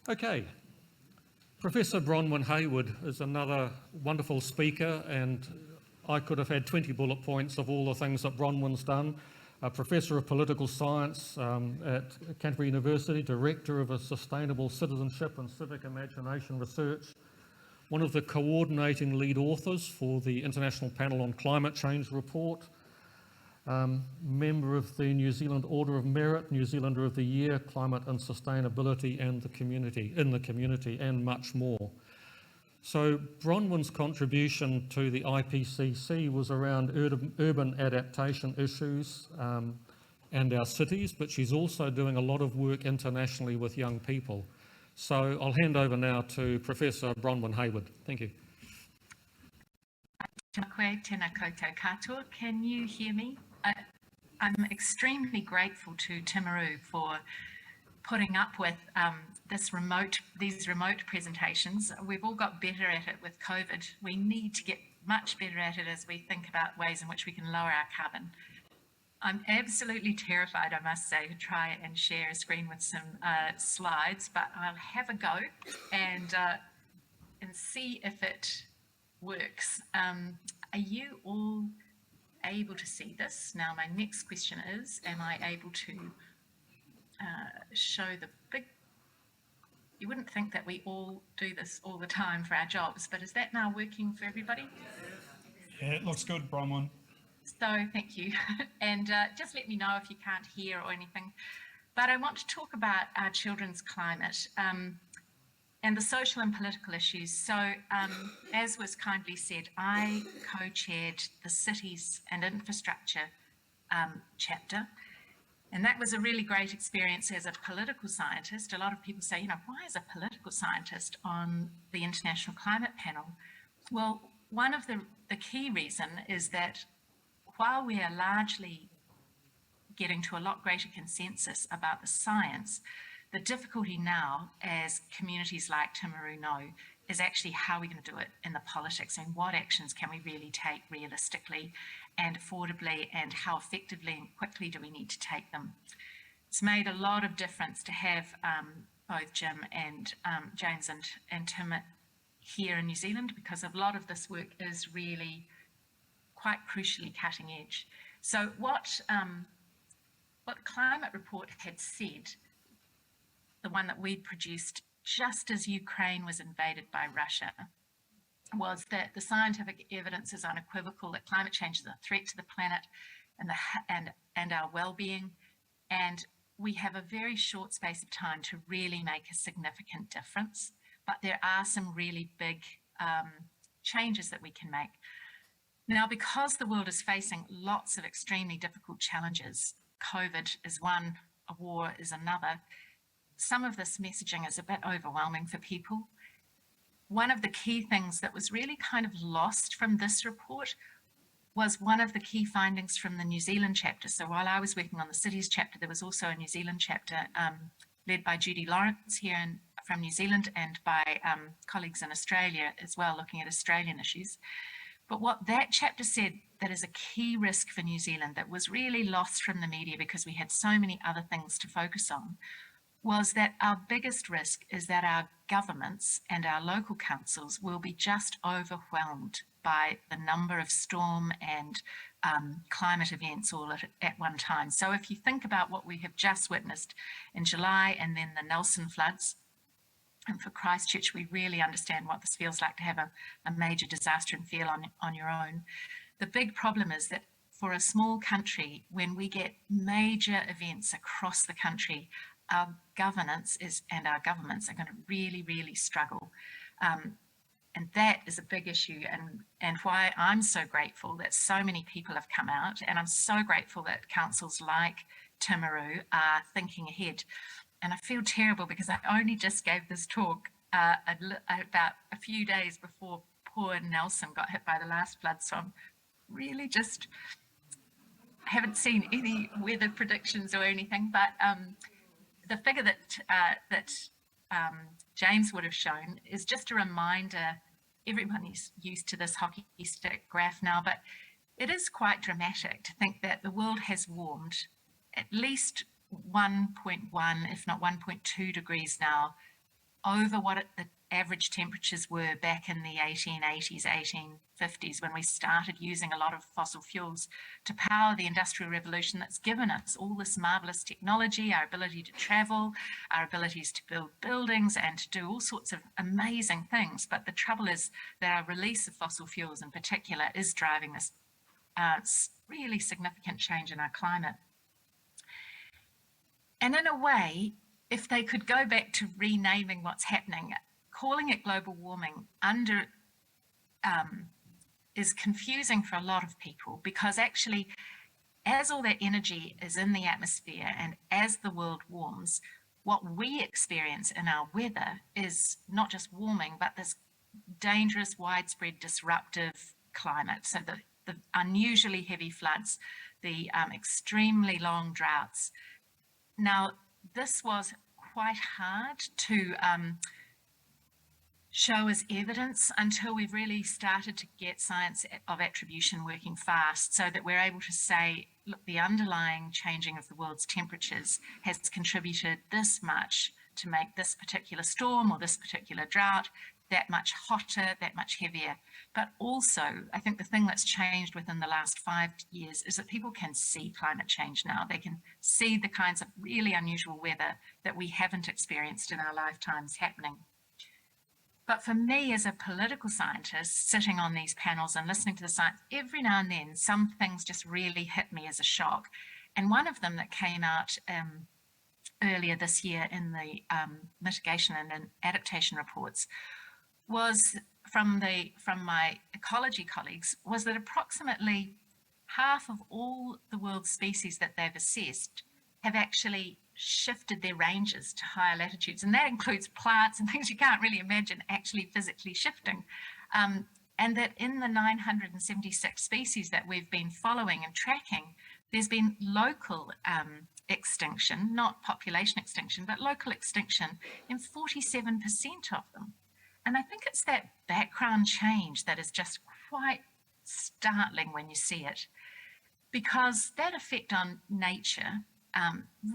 Okay, Professor Bronwyn Hayward is another wonderful speaker, and I could have had 20 bullet points of all the things that Bronwyn's done. A Professor of Political Science at Canterbury University, Director of a Sustainable Citizenship and Civic Imagination Research, one of the coordinating lead authors for the International Panel on Climate Change report, member of the New Zealand Order of Merit, New Zealander of the Year, Climate and Sustainability and in the community, and much more. So Bronwyn's contribution to the IPCC was around urban adaptation issues and our cities, but she's also doing a lot of work internationally with young people. So I'll hand over now to Professor Bronwyn Hayward. Thank you. Tēnā koutou katoa. Can you hear me? I'm extremely grateful to Timaru for putting up with these remote presentations. We've all got better at it with COVID. We need to get much better at it as we think about ways in which we can lower our carbon. I'm absolutely terrified, I must say, to try and share a screen with some slides, but I'll have a go and see if it works. Are you all able to see this? Now, my next question is, am I able to show the big... You wouldn't think that we all do this all the time for our jobs, but is that now working for everybody? Yeah, it looks good, Bronwyn. So thank you. And just let me know if you can't hear or anything. But I want to talk about our children's climate and the social and political issues. So as was kindly said, I co-chaired the Cities and Infrastructure chapter. And that was a really great experience as a political scientist. A lot of people say, why is a political scientist on the International Climate Panel? Well, one of the key reason is that while we are largely getting to a lot greater consensus about the science, the difficulty now, as communities like Timaru know, is actually how we're going to do it in the politics and what actions can we really take realistically and affordably, and how effectively and quickly do we need to take them. It's made a lot of difference to have both Jim and James and Tim here in New Zealand, because a lot of this work is really quite crucially cutting edge. So what Climate Report had said, the one that we produced just as Ukraine was invaded by Russia, was that the scientific evidence is unequivocal that climate change is a threat to the planet and our well-being, and we have a very short space of time to really make a significant difference. But there are some really big changes that we can make. Now, because the world is facing lots of extremely difficult challenges, COVID is one, a war is another, some of this messaging is a bit overwhelming for people. One of the key things that was really kind of lost from this report was one of the key findings from the New Zealand chapter. So while I was working on the cities chapter, there was also a New Zealand chapter led by Judy Lawrence here from New Zealand, and by colleagues in Australia as well, looking at Australian issues. But what that chapter said that is a key risk for New Zealand that was really lost from the media because we had so many other things to focus on, was that our biggest risk is that our governments and our local councils will be just overwhelmed by the number of storm and climate events all at one time. So if you think about what we have just witnessed in July and then the Nelson floods, and for Christchurch, we really understand what this feels like to have a major disaster and feel on your own. The big problem is that for a small country, when we get major events across the country, our governance and our governments are going to really, really struggle. And that is a big issue, and why I'm so grateful that so many people have come out, and I'm so grateful that councils like Timaru are thinking ahead. And I feel terrible because I only just gave this talk about a few days before poor Nelson got hit by the last flood, so I'm really just haven't seen any weather predictions or anything, but the figure that James would have shown is just a reminder. Everybody's used to this hockey stick graph now, but it is quite dramatic to think that the world has warmed at least 1.1, if not 1.2 degrees now over what the average temperatures were back in the 1880s, 1850s, when we started using a lot of fossil fuels to power the Industrial Revolution that's given us all this marvelous technology, our ability to travel, our abilities to build buildings and to do all sorts of amazing things. But the trouble is that our release of fossil fuels in particular is driving this really significant change in our climate. And in a way, if they could go back to renaming what's happening, calling it global warming is confusing for a lot of people, because actually, as all that energy is in the atmosphere and as the world warms, what we experience in our weather is not just warming, but this dangerous, widespread, disruptive climate. So the unusually heavy floods, the extremely long droughts. Now, this was quite hard to show as evidence until we've really started to get science of attribution working fast, so that we're able to say, look, the underlying changing of the world's temperatures has contributed this much to make this particular storm or this particular drought that much hotter, that much heavier. But also, I think the thing that's changed within the last 5 years is that people can see climate change now. They can see the kinds of really unusual weather that we haven't experienced in our lifetimes happening. But for me, as a political scientist, sitting on these panels and listening to the science, every now and then, some things just really hit me as a shock. And one of them that came out earlier this year in the mitigation and adaptation reports was from my ecology colleagues, was that approximately half of all the world's species that they've assessed have actually shifted their ranges to higher latitudes. And that includes plants and things you can't really imagine actually physically shifting. And that in the 976 species that we've been following and tracking, there's been local extinction, not population extinction, but local extinction in 47% of them. And I think it's that background change that is just quite startling when you see it, because that effect on nature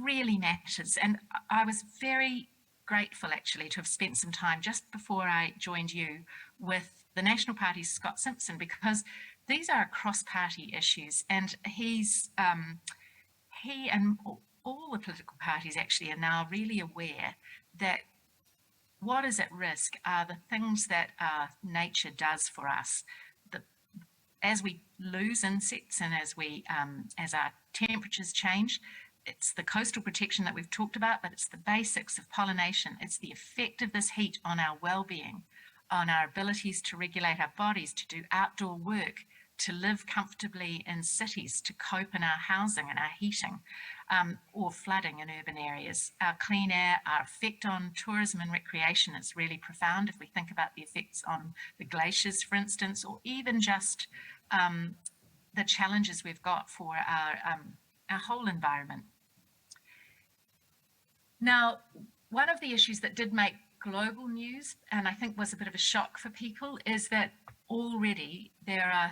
really matters. And I was very grateful actually to have spent some time just before I joined you with the National Party's Scott Simpson, because these are cross-party issues, and he and all the political parties actually are now really aware that what is at risk are the things that nature does for us. As we lose insects and as our temperatures change, it's the coastal protection that we've talked about, but it's the basics of pollination. It's the effect of this heat on our well-being, on our abilities to regulate our bodies, to do outdoor work, to live comfortably in cities, to cope in our housing and our heating, or flooding in urban areas. Our clean air, our effect on tourism and recreation is really profound if we think about the effects on the glaciers, for instance, or even just the challenges we've got for our whole environment. Now, one of the issues that did make global news, and I think was a bit of a shock for people, is that already there are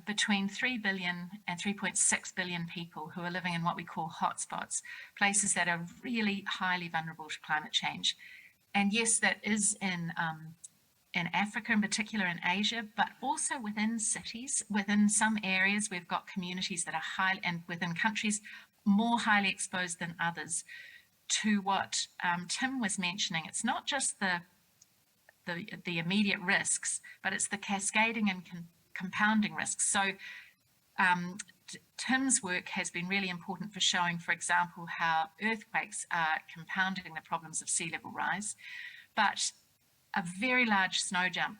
between 3 billion and 3.6 billion people who are living in what we call hotspots, places that are really highly vulnerable to climate change. And yes, that is in Africa, in particular in Asia, but also within cities. Within some areas, we've got communities that are high, and within countries more highly exposed than others to what Tim was mentioning. It's not just the immediate risks, but it's the cascading and compounding risks. So Tim's work has been really important for showing, for example, how earthquakes are compounding the problems of sea level rise, but a very large snow dump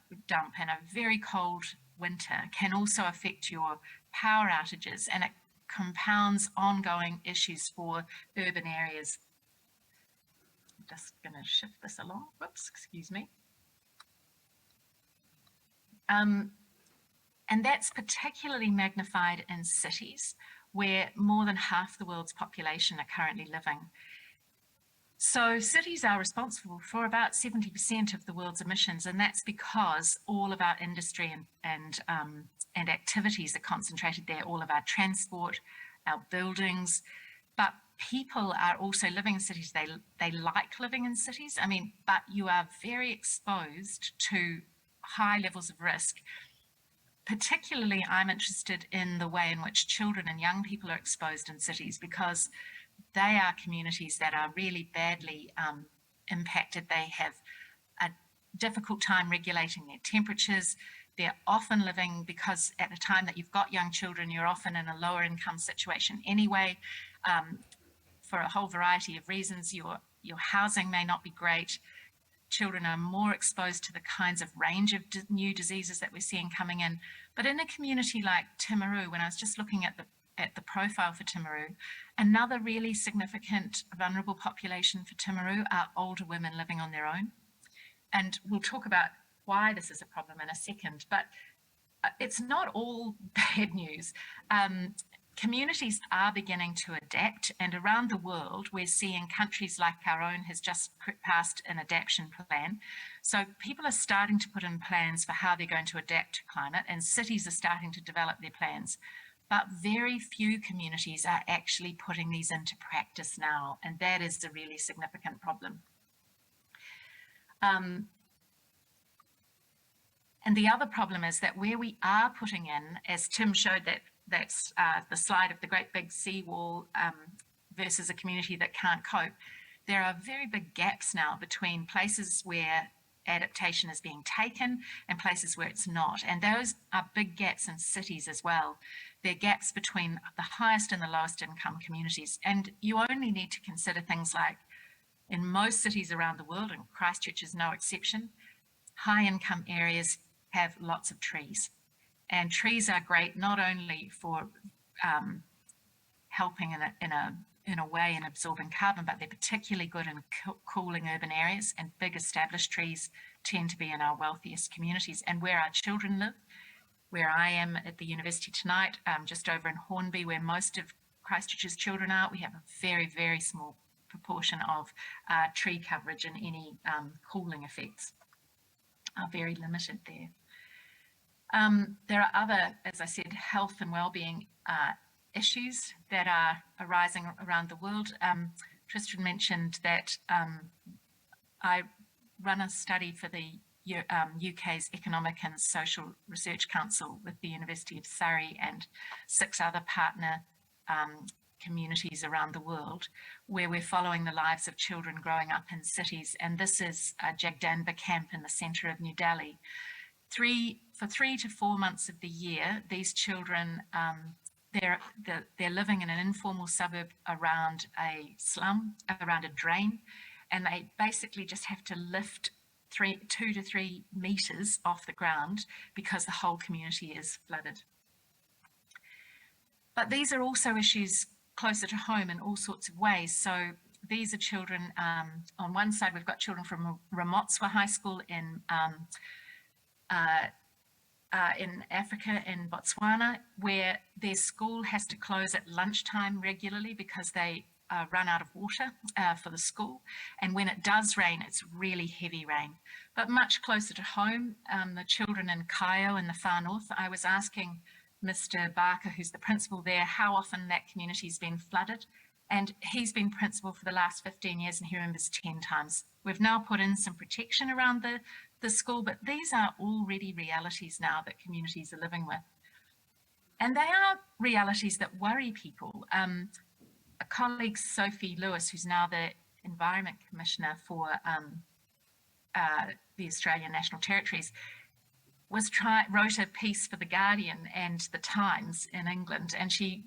and a very cold winter can also affect your power outages, and it compounds ongoing issues for urban areas. I'm just going to shift this along. Whoops, excuse me. And that's particularly magnified in cities where more than half the world's population are currently living. So cities are responsible for about 70% of the world's emissions, and that's because all of our industry and activities are concentrated there, all of our transport, our buildings. But people are also living in cities. They like living in cities. I mean, but you are very exposed to high levels of risk. Particularly, I'm interested in the way in which children and young people are exposed in cities, because they are communities that are really badly impacted. They have a difficult time regulating their temperatures. They're often living, because at the time that you've got young children, you're often in a lower income situation anyway. For a whole variety of reasons, your housing may not be great. Children are more exposed to the kinds of range of new diseases that we're seeing coming in. But in a community like Timaru, when I was just looking at the profile for Timaru, another really significant vulnerable population for Timaru are older women living on their own. And we'll talk about why this is a problem in a second, but it's not all bad news. Communities are beginning to adapt, and around the world, we're seeing countries like our own has just passed an adaptation plan. So people are starting to put in plans for how they're going to adapt to climate, and cities are starting to develop their plans. But very few communities are actually putting these into practice now, and that is a really significant problem. And the other problem is that where we are putting in, as Tim showed, that's the slide of the great big seawall versus a community that can't cope, there are very big gaps now between places where adaptation is being taken and places where it's not. And those are big gaps in cities as well. They're gaps between the highest and the lowest income communities. And you only need to consider things like, in most cities around the world, and Christchurch is no exception, high income areas have lots of trees. And trees are great not only for helping in a way in absorbing carbon, but they're particularly good in cooling urban areas, and big established trees tend to be in our wealthiest communities. And where our children live, where I am at the university tonight, just over in Hornby, where most of Christchurch's children are, we have a very, very small proportion of tree coverage, and any cooling effects are very limited there. There are other, as I said, health and well-being issues that are arising around the world. Tristan mentioned that I run a study for the UK's Economic and Social Research Council with the University of Surrey and 6 other partner communities around the world, where we're following the lives of children growing up in cities. And this is Jagdanba camp in the centre of New Delhi. For 3 to 4 months of the year, these children, they're living in an informal suburb around a slum, around a drain, and they basically just have to lift 2 to 3 meters off the ground because the whole community is flooded. But these are also issues closer to home in all sorts of ways. So these are children, on one side we've got children from Ramotswa High School in Africa, in Botswana, where their school has to close at lunchtime regularly because they run out of water for the school. And when it does rain, it's really heavy rain. But much closer to home, the children in Kaio in the far north, I was asking Mr. Barker, who's the principal there, how often that community's been flooded. And he's been principal for the last 15 years, and he remembers 10 times. We've now put in some protection around the school, but these are already realities now that communities are living with. And they are realities that worry people. A colleague, Sophie Lewis, who's now the Environment Commissioner for the Australian National Territories, wrote a piece for The Guardian and The Times in England, and she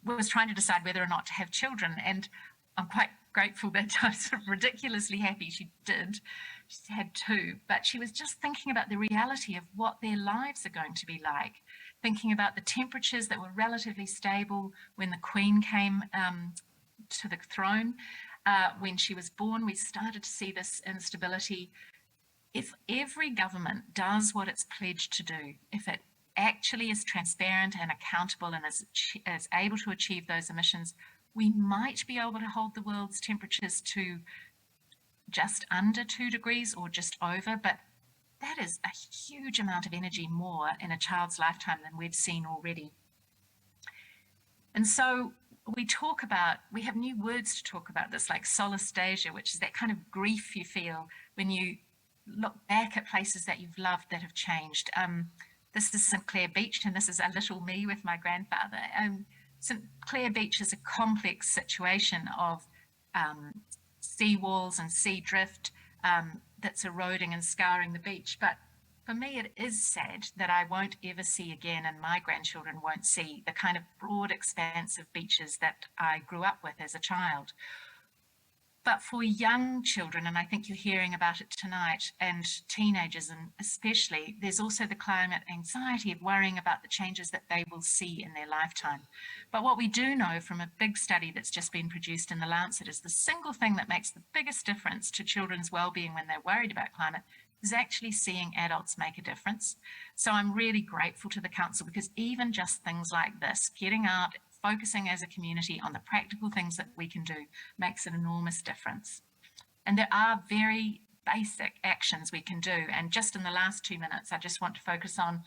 was trying to decide whether or not to have children. And I'm quite grateful that I was ridiculously happy she did. She had 2, but she was just thinking about the reality of what their lives are going to be like, thinking about the temperatures that were relatively stable when the Queen came to the throne. When she was born, we started to see this instability. If every government does what it's pledged to do, if it actually is transparent and accountable and is able to achieve those emissions, we might be able to hold the world's temperatures to just under 2 degrees or just over, but that is a huge amount of energy more in a child's lifetime than we've seen already. And so we have new words to talk about this, like solastalgia, which is that kind of grief you feel when you look back at places that you've loved that have changed. This is St Clair Beach, and this is a little me with my grandfather. St Clair Beach is a complex situation of seawalls and sea drift that's eroding and scouring the beach. But for me, it is sad that I won't ever see again, and my grandchildren won't see, the kind of broad expanse of beaches that I grew up with as a child. But for young children, and I think you're hearing about it tonight, and teenagers and especially, there's also the climate anxiety of worrying about the changes that they will see in their lifetime. But what we do know from a big study that's just been produced in The Lancet is the single thing that makes the biggest difference to children's well-being when they're worried about climate is actually seeing adults make a difference. So I'm really grateful to the council, because even just things like this, getting out, focusing as a community on the practical things that we can do, makes an enormous difference. And there are very basic actions we can do. And just in the last 2 minutes, I just want to focus on,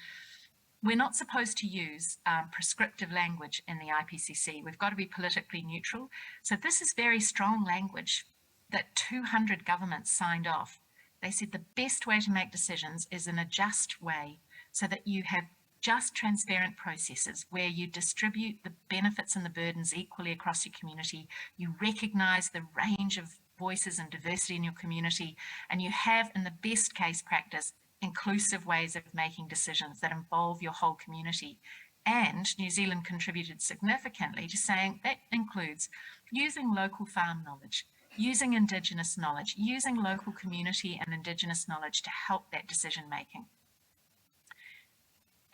we're not supposed to use prescriptive language in the IPCC. We've got to be politically neutral. So this is very strong language that 200 governments signed off. They said the best way to make decisions is in a just way, so that you have just, transparent processes where you distribute the benefits and the burdens equally across your community. You recognize the range of voices and diversity in your community, and you have, in the best case practice, inclusive ways of making decisions that involve your whole community. And New Zealand contributed significantly to saying that includes using local farm knowledge, using Indigenous knowledge, using local community and Indigenous knowledge to help that decision making.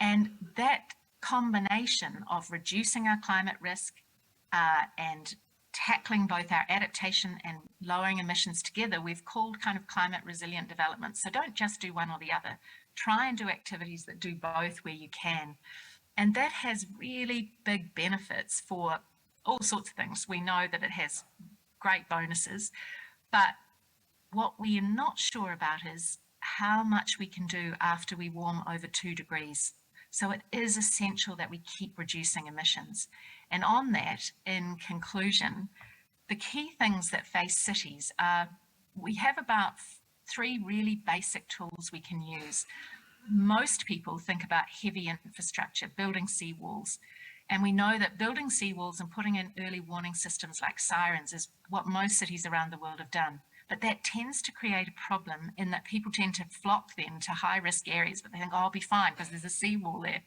And that combination of reducing our climate risk and tackling both our adaptation and lowering emissions together, we've called kind of climate resilient development. So don't just do one or the other. Try and do activities that do both where you can. And that has really big benefits for all sorts of things. We know that it has great bonuses, but what we are not sure about is how much we can do after we warm over 2 degrees. So it is essential that we keep reducing emissions. And on that, in conclusion, the key things that face cities are, we have about 3 really basic tools we can use. Most people think about heavy infrastructure, building seawalls. And we know that building seawalls and putting in early warning systems like sirens is what most cities around the world have done. But that tends to create a problem in that people tend to flock then to high risk areas, but they think, oh, I'll be fine because there's a seawall there.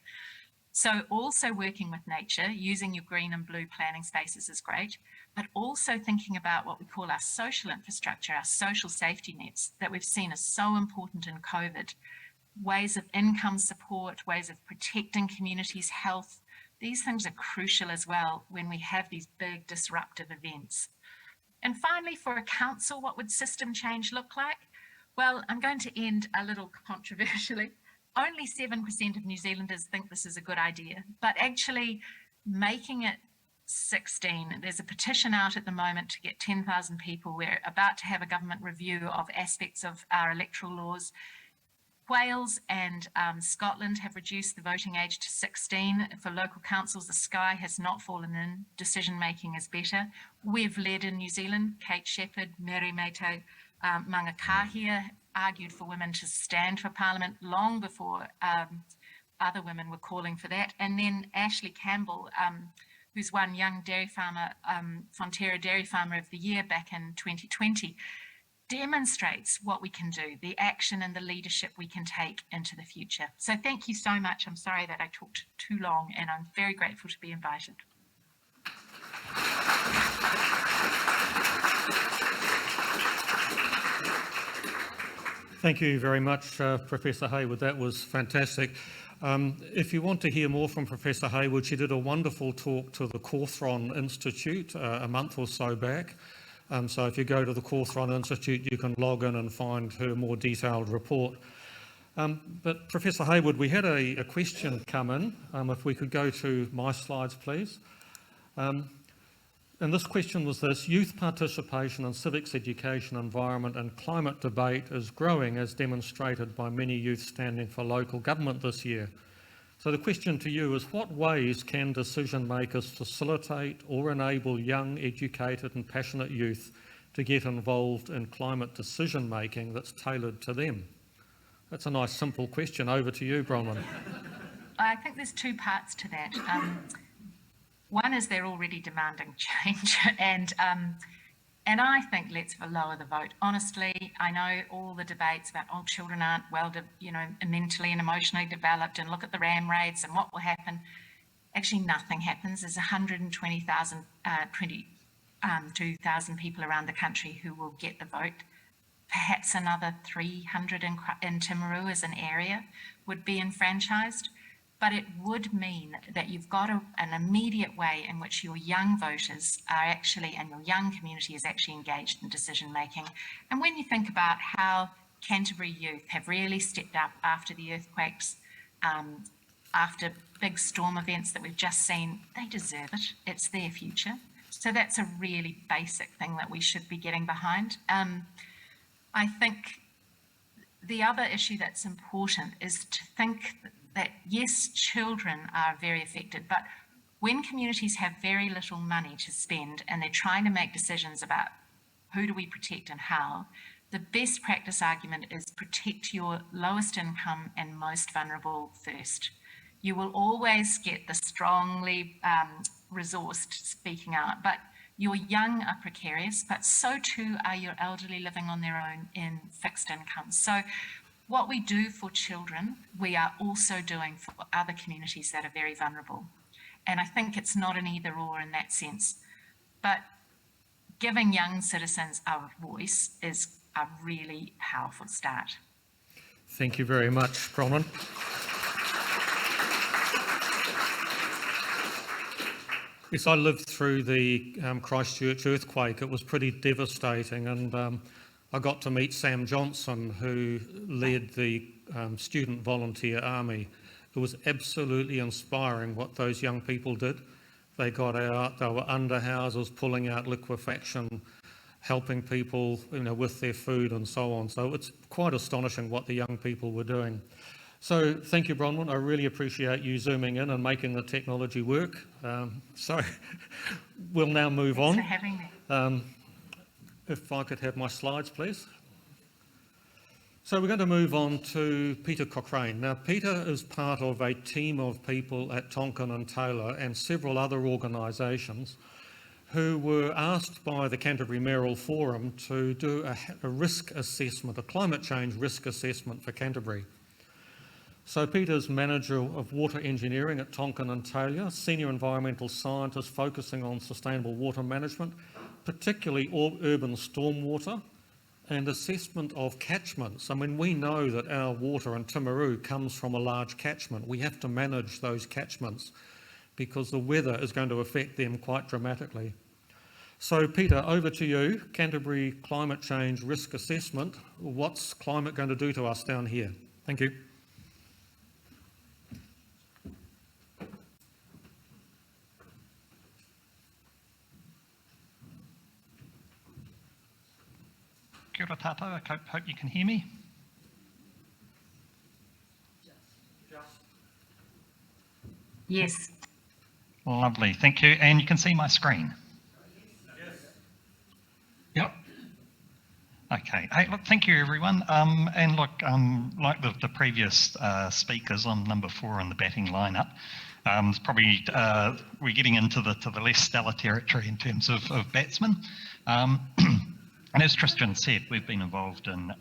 So also working with nature, using your green and blue planning spaces is great, but also thinking about what we call our social infrastructure, our social safety nets that we've seen as so important in COVID, ways of income support, ways of protecting communities' health. These things are crucial as well when we have these big disruptive events. And finally, for a council, what would system change look like? Well, I'm going to end a little controversially. Only 7% of New Zealanders think this is a good idea, but actually making it 16, there's a petition out at the moment to get 10,000 people. We're about to have a government review of aspects of our electoral laws. Wales and Scotland have reduced the voting age to 16. For local councils, the sky has not fallen in. Decision making is better. We've led in New Zealand. Kate Shepherd, Mary Maitau Mangakahia argued for women to stand for Parliament long before other women were calling for that. And then Ashley Campbell, who's won Young Dairy Farmer, Fonterra Dairy Farmer of the Year back in 2020, demonstrates what we can do, the action and the leadership we can take into the future. So thank you so much. I'm sorry that I talked too long, and I'm very grateful to be invited. Thank you very much, Professor Hayward. That was fantastic. If you want to hear more from Professor Hayward, she did a wonderful talk to the Cawthron Institute a month or so back. So if you go to the Cawthron Institute, you can log in and find her more detailed report. But Professor Hayward, we had a question come in. If we could go to my slides, please. And this question was this: youth participation in civics education, environment and climate debate is growing, as demonstrated by many youth standing for local government this year. So the question to you is, what ways can decision makers facilitate or enable young, educated and passionate youth to get involved in climate decision making that's tailored to them? That's a nice simple question. Over to you, Bronwyn. I think there's two parts to that. One is they're already demanding change, and I think let's lower the vote. Honestly, I know all the debates about children aren't well, mentally and emotionally developed, and look at the RAM rates and what will happen. Actually, nothing happens. There's 2,000 people around the country who will get the vote. Perhaps another 300 in Timaru as an area would be enfranchised. But it would mean that you've got an immediate way in which your young voters are actually, and your young community is actually engaged in decision making. And when you think about how Canterbury youth have really stepped up after the earthquakes, after big storm events that we've just seen, they deserve it. It's their future. So that's a really basic thing that we should be getting behind. I think the other issue that's important is to think that yes, children are very affected, but when communities have very little money to spend and they're trying to make decisions about who do we protect and how, the best practice argument is protect your lowest income and most vulnerable first. You will always get the strongly resourced speaking out, but your young are precarious, but so too are your elderly living on their own in fixed incomes. So what we do for children, we are also doing for other communities that are very vulnerable. And I think it's not an either or in that sense. But giving young citizens a voice is a really powerful start. Thank you very much, Bronwyn. Yes, I lived through the Christchurch earthquake. It was pretty devastating, and I got to meet Sam Johnson, who led the student volunteer army. It was absolutely inspiring what those young people did. They got out, they were under houses, pulling out liquefaction, helping people, with their food and so on. So it's quite astonishing what the young people were doing. So thank you, Bronwyn. I really appreciate you zooming in and making the technology work. So we'll now move on. Thanks for having me. If I could have my slides, please. So we're going to move on to Peter Cochrane. Now, Peter is part of a team of people at Tonkin and Taylor and several other organisations who were asked by the Canterbury Mayoral Forum to do a risk assessment, a climate change risk assessment for Canterbury. So Peter's manager of water engineering at Tonkin and Taylor, senior environmental scientist focusing on sustainable water management, particularly urban stormwater and assessment of catchments. I mean, we know that our water in Timaru comes from a large catchment. We have to manage those catchments because the weather is going to affect them quite dramatically. So Peter, over to you. Canterbury Climate Change Risk Assessment. What's climate going to do to us down here? Thank you. Kia ora tātou, I hope you can hear me. Yes. Lovely, thank you. And you can see my screen? Yes. Yep. Okay, hey, look, thank you everyone. And look, like the previous speakers on number 4 on the batting lineup, it's probably, we're getting into the less stellar territory in terms of batsmen. And as Tristan said, we've been involved in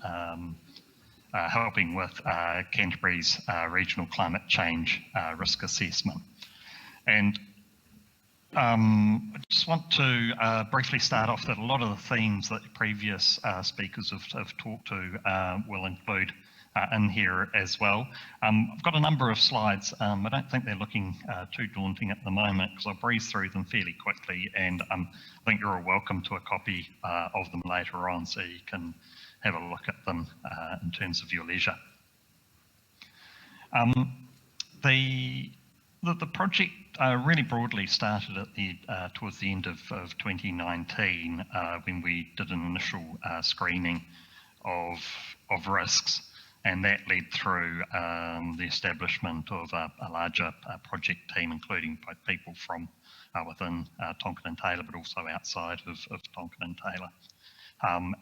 helping with Canterbury's regional climate change risk assessment. And I just want to briefly start off that a lot of the themes that previous speakers have talked to will include in here as well. I've got a number of slides. I don't think they're looking too daunting at the moment because I'll breeze through them fairly quickly, and I think you're all welcome to a copy of them later on so you can have a look at them in terms of your leisure. The project really broadly started at towards the end of 2019 when we did an initial screening of risks. And that led through the establishment of a larger project team, including both people from within Tonkin and Taylor, but also outside of Tonkin and Taylor,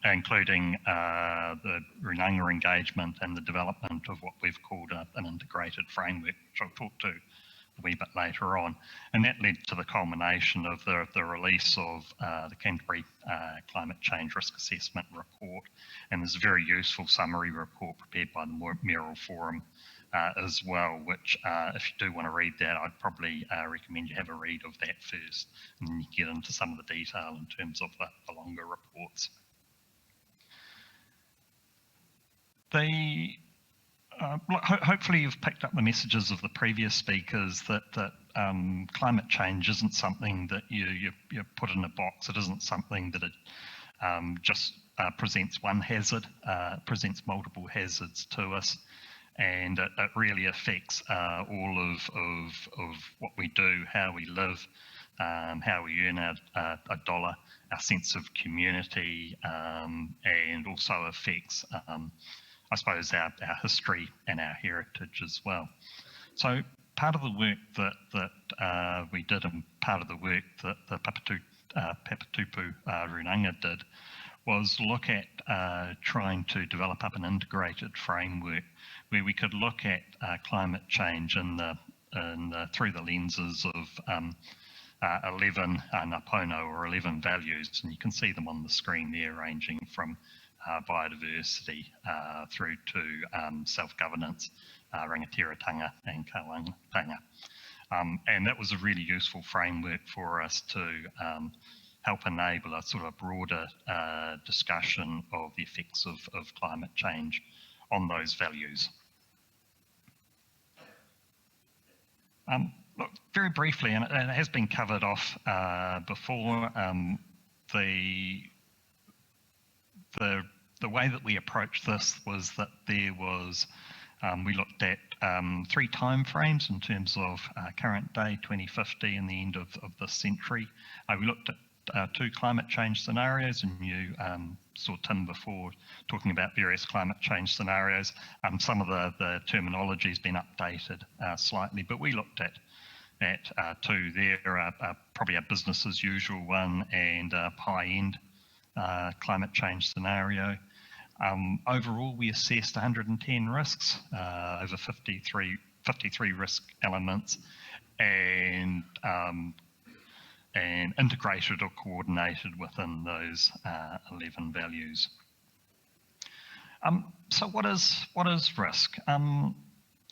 including the Runanga engagement and the development of what we've called an integrated framework, which I'll talk to a wee bit later on. And that led to the culmination of the release of the Canterbury Climate Change Risk Assessment Report. And there's a very useful summary report prepared by the Mayoral Forum as well, which if you do want to read that, I'd probably recommend you have a read of that first, and then you get into some of the detail in terms of the longer reports. Hopefully you've picked up the messages of the previous speakers that climate change isn't something that you put in a box. It isn't something that it just presents one hazard, it presents multiple hazards to us, and it really affects all of what we do, how we live, how we earn a dollar, our sense of community, and also affects I suppose our history and our heritage as well. So part of the work that we did, and part of the work that the Papatupu Runanga did, was look at trying to develop up an integrated framework where we could look at climate change through the lenses of 11 Napono, or 11 values, and you can see them on the screen there, ranging from biodiversity through to self-governance, rangatiratanga and kauangatanga. And that was a really useful framework for us to help enable a sort of broader discussion of the effects of climate change on those values. Look, very briefly, and it has been covered off before, the way that we approached this was that there was, we looked at 3 time frames in terms of current day, 2050, and the end of this century. We looked at 2 climate change scenarios, and you saw Tim before talking about various climate change scenarios. Some of the terminology has been updated slightly, but we looked at 2 there, probably a business as usual one and a high-end climate change scenario. Overall, we assessed 110 risks over 53 risk elements, and integrated or coordinated within those 11 values. So what is risk?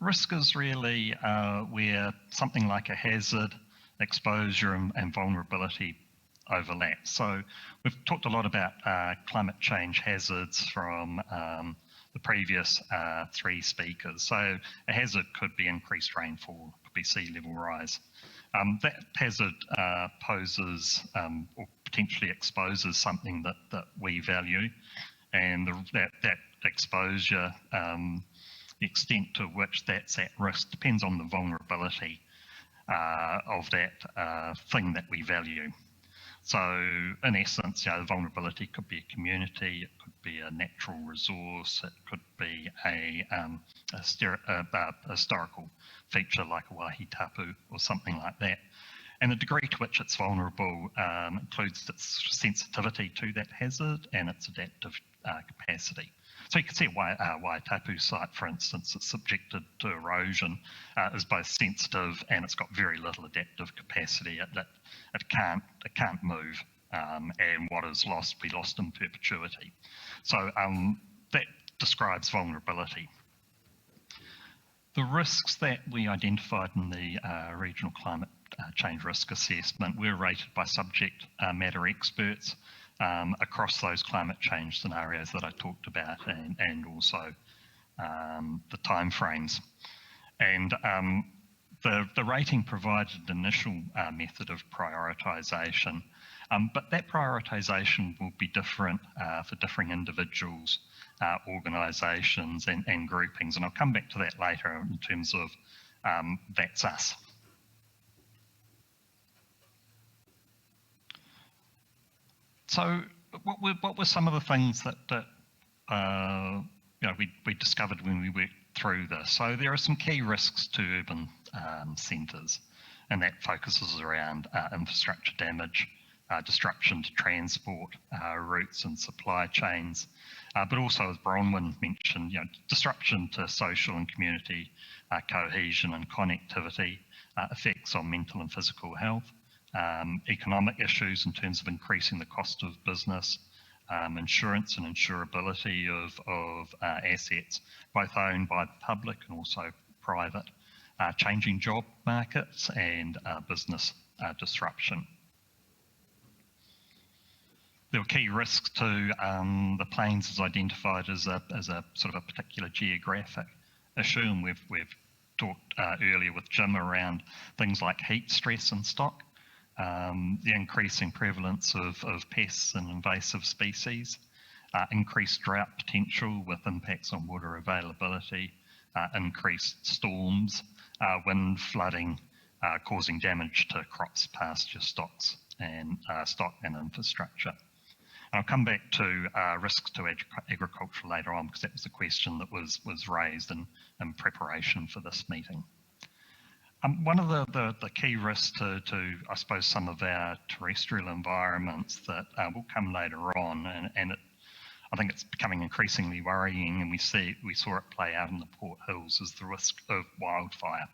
Risk is really where something like a hazard, exposure and vulnerability overlap. So we've talked a lot about climate change hazards from the previous 3 speakers. So a hazard could be increased rainfall, could be sea level rise. That hazard poses or potentially exposes something that we value, and that exposure, the extent to which that's at risk, depends on the vulnerability of that thing that we value. So in essence, the vulnerability could be a community, it could be a natural resource, it could be a historical feature like a wāhi tapu or something like that. And the degree to which it's vulnerable includes its sensitivity to that hazard and its adaptive capacity. So you can see a wāhi tapu site, for instance, that's subjected to erosion, is both sensitive and it's got very little adaptive capacity. It can't move, and what is lost will be lost in perpetuity. So that describes vulnerability. The risks that we identified in the regional climate change risk assessment were rated by subject matter experts across those climate change scenarios that I talked about, and also the timeframes. And the rating provided an initial method of prioritisation, but that prioritisation will be different for differing individuals, organisations and groupings, and I'll come back to that later in terms of that's us. So what were some of the things that we discovered when we worked through this. So there are some key risks to urban centres, and that focuses around infrastructure damage, disruption to transport routes and supply chains, but also, as Bronwyn mentioned, disruption to social and community cohesion and connectivity, effects on mental and physical health, economic issues in terms of increasing the cost of business, insurance and insurability of assets, both owned by the public and also private, changing job markets and business disruption. There were key risks to the plains as identified as a sort of a particular geographic issue, and we've talked earlier with Jim around things like heat stress and stock, the increasing prevalence of pests and invasive species, increased drought potential with impacts on water availability, increased storms, wind flooding, causing damage to crops, pasture stocks, and infrastructure. And I'll come back to risks to agriculture later on, because that was a question that was raised in preparation for this meeting. One of the key risks to I suppose some of our terrestrial environments that will come later on, and I think it's becoming increasingly worrying, and we saw it play out in the Port Hills, is the risk of wildfire.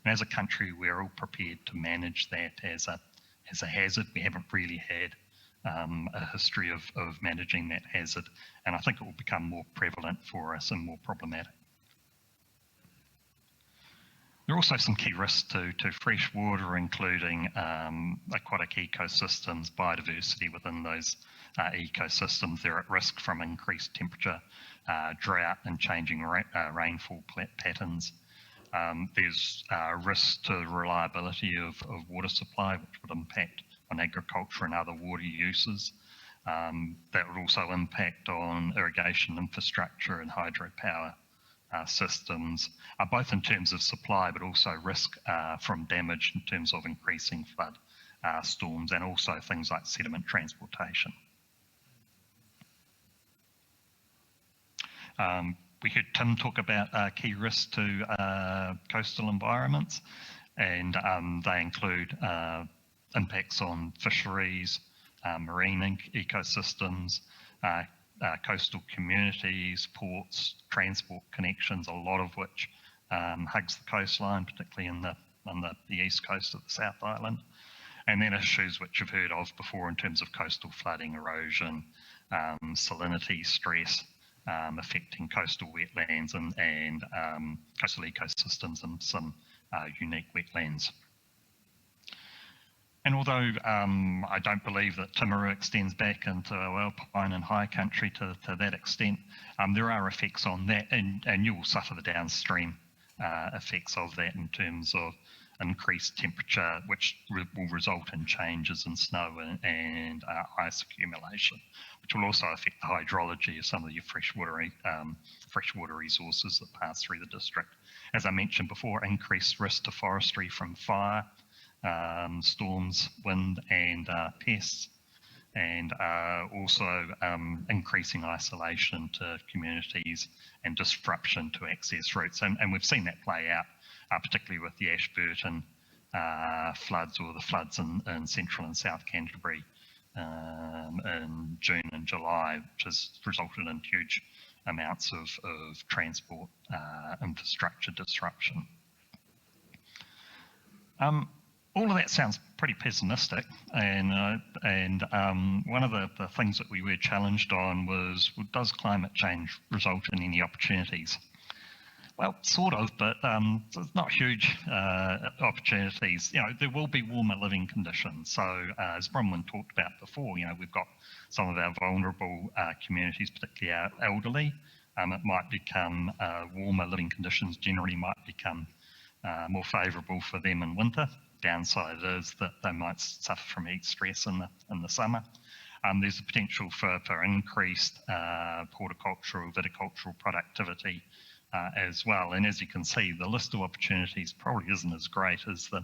And as a country, we're all prepared to manage that as a hazard. We haven't really had a history of managing that hazard, and I think it will become more prevalent for us and more problematic. There are also some key risks to fresh water, including aquatic ecosystems, biodiversity within those ecosystems. They're at risk from increased temperature, drought and changing rainfall patterns. There's risk to the reliability of water supply, which would impact on agriculture and other water uses. That would also impact on irrigation infrastructure and hydropower systems, both in terms of supply, but also risk from damage in terms of increasing flood, storms, and also things like sediment transportation. We heard Tim talk about key risks to coastal environments, and they include impacts on fisheries, marine ecosystems, coastal communities, ports, transport connections, a lot of which hugs the coastline, particularly on the east coast of the South Island. And then issues which you've heard of before in terms of coastal flooding, erosion, salinity stress, affecting coastal wetlands and coastal ecosystems and some unique wetlands. And although I don't believe that Timaru extends back into alpine and high country to that extent, there are effects on that, and you will suffer the downstream effects of that in terms of increased temperature, which will result in changes in snow and ice accumulation, which will also affect the hydrology of some of your freshwater resources that pass through the district. As I mentioned before, increased risk to forestry from fire, storms, wind and pests, and also increasing isolation to communities and disruption to access routes. And we've seen that play out, particularly with the Ashburton floods, or the floods in central and south Canterbury in June and July, which has resulted in huge amounts of transport infrastructure disruption. All of that sounds pretty pessimistic, and one of the things that we were challenged on was, well, does climate change result in any opportunities? Well, sort of, but it's not huge opportunities. There will be warmer living conditions. So as Bronwyn talked about before, we've got some of our vulnerable communities, particularly our elderly. It might become warmer living conditions generally might become more favourable for them in winter. Downside is that they might suffer from heat stress in the summer. There's a potential for increased horticultural, viticultural productivity as well. And as you can see, the list of opportunities probably isn't as great as the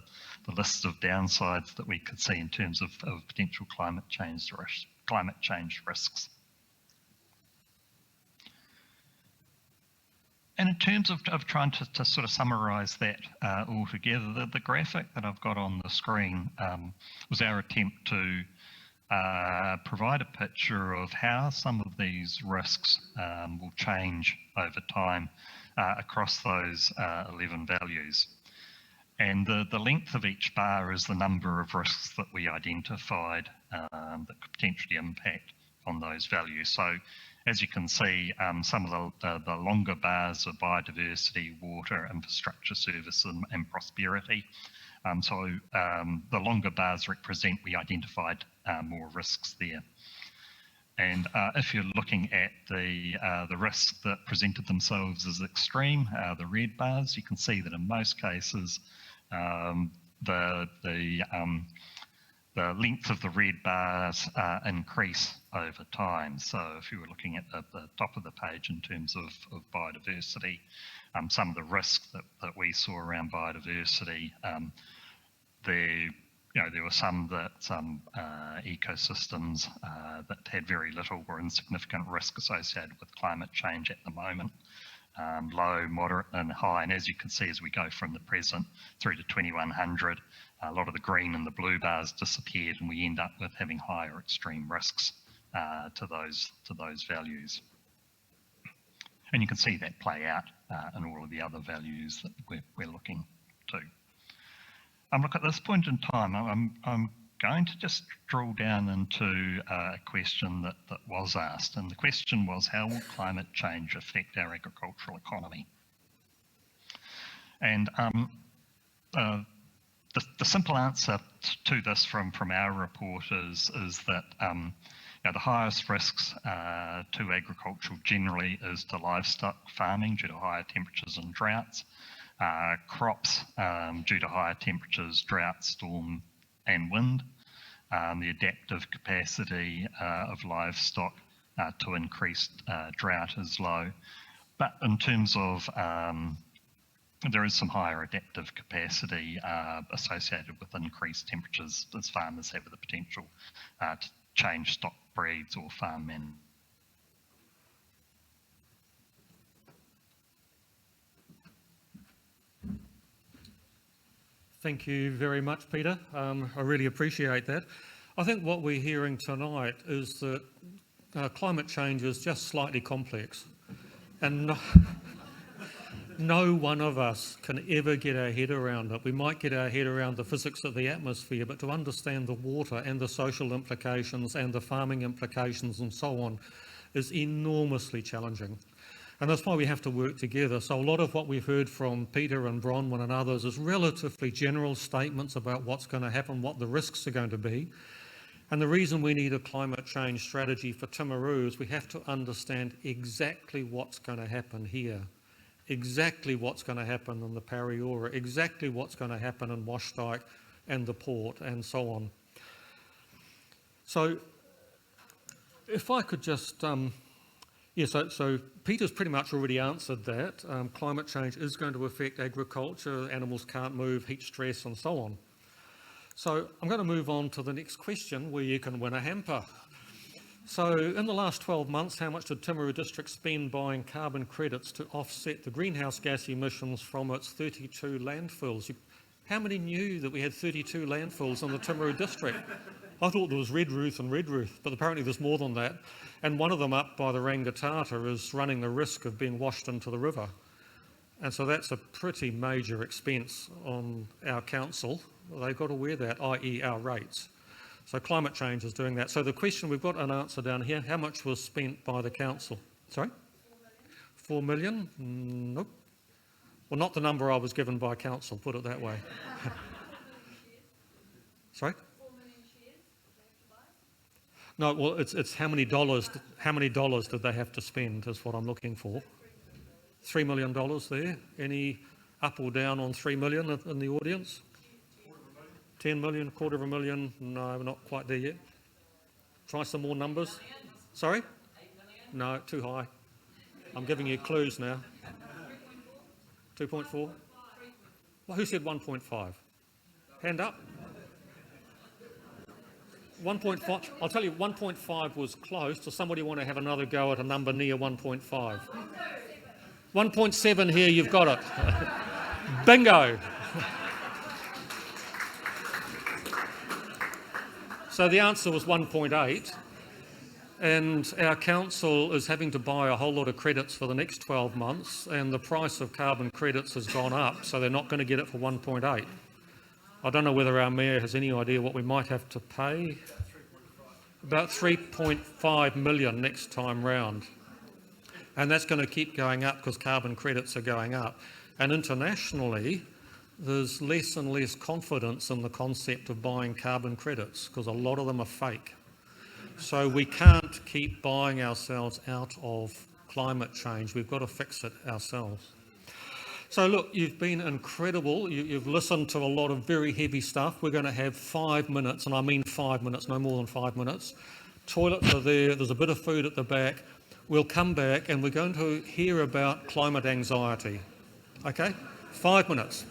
list of downsides that we could see in terms of potential climate change risks. And in terms of trying to sort of summarise that all together, the graphic that I've got on the screen was our attempt to provide a picture of how some of these risks will change over time across those 11 values. And the length of each bar is the number of risks that we identified that could potentially impact on those values. So as you can see, some of the longer bars are biodiversity, water, infrastructure, service and prosperity. The longer bars represent we identified more risks there. And if you're looking at the risks that presented themselves as extreme, the red bars, you can see that in most cases the length of the red bars increase over time. So if you were looking at the top of the page in terms of biodiversity, some of the risks that we saw around biodiversity, there were some ecosystems that had very little or insignificant risk associated with climate change at the moment. Low, moderate and high, and as you can see as we go from the present through to 2100, a lot of the green and the blue bars disappeared and we end up with having higher extreme risks to those values. And you can see that play out in all of the other values that we're looking to. Look, at this point in time, I'm going to just drill down into a question that was asked, and the question was, how will climate change affect our agricultural economy? And the simple answer to this from our report is that the highest risks to agriculture generally is to livestock farming due to higher temperatures and droughts, crops due to higher temperatures, drought, storm and wind. The adaptive capacity of livestock to increased drought is low. But in terms of, there is some higher adaptive capacity associated with increased temperatures as farmers have the potential to change stock breeds or farm management. Thank you very much, Peter. I really appreciate that. I think what we're hearing tonight is that climate change is just slightly complex, and no one of us can ever get our head around it. We might get our head around the physics of the atmosphere, but to understand the water and the social implications and the farming implications and so on is enormously challenging. And that's why we have to work together. So a lot of what we've heard from Peter and Bronwyn and others is relatively general statements about what's going to happen, what the risks are going to be. And the reason we need a climate change strategy for Timaru is we have to understand exactly what's going to happen here, exactly what's going to happen in the Pariora, exactly what's going to happen in Washdyke and the port and so on. So if I could just... So Peter's pretty much already answered that. Climate change is going to affect agriculture, animals can't move, heat stress and so on. So I'm going to move on to the next question where you can win a hamper. So in the last 12 months, how much did Timaru District spend buying carbon credits to offset the greenhouse gas emissions from its 32 landfills? How many knew that we had 32 landfills in the Timaru District? I thought there was Redruth and Redruth, but apparently there's more than that. And one of them up by the Rangitata is running the risk of being washed into the river. And so that's a pretty major expense on our council. They've got to wear that, i.e. our rates. So climate change is doing that. So the question, we've got an answer down here. How much was spent by the council? Sorry? 4 million? Nope. Well, not the number I was given by council, put it that way. Sorry? No, well, it's how many dollars did they have to spend is what I'm looking for. $3 million there. Any up or down on 3 million in the audience? 10 million, $250,000? No, we're not quite there yet. Try some more numbers. Sorry? No, too high. I'm giving you clues now. 2.4? Well, who said 1.5? Hand up. 1.5, I'll tell you, 1.5 was close. Does somebody want to have another go at a number near 1.5? 1.7 here, you've got it. Bingo. So the answer was 1.8, and our council is having to buy a whole lot of credits for the next 12 months, and the price of carbon credits has gone up, so they're not going to get it for 1.8. I don't know whether our mayor has any idea what we might have to pay. About 3.5 million next time round. And that's going to keep going up because carbon credits are going up. And internationally, there's less and less confidence in the concept of buying carbon credits because a lot of them are fake. So we can't keep buying ourselves out of climate change. We've got to fix it ourselves. So look, you've been incredible. You've listened to a lot of very heavy stuff. We're going to have 5 minutes, and I mean 5 minutes, no more than 5 minutes. Toilets are there. There's a bit of food at the back. We'll come back and we're going to hear about climate anxiety. Okay? 5 minutes.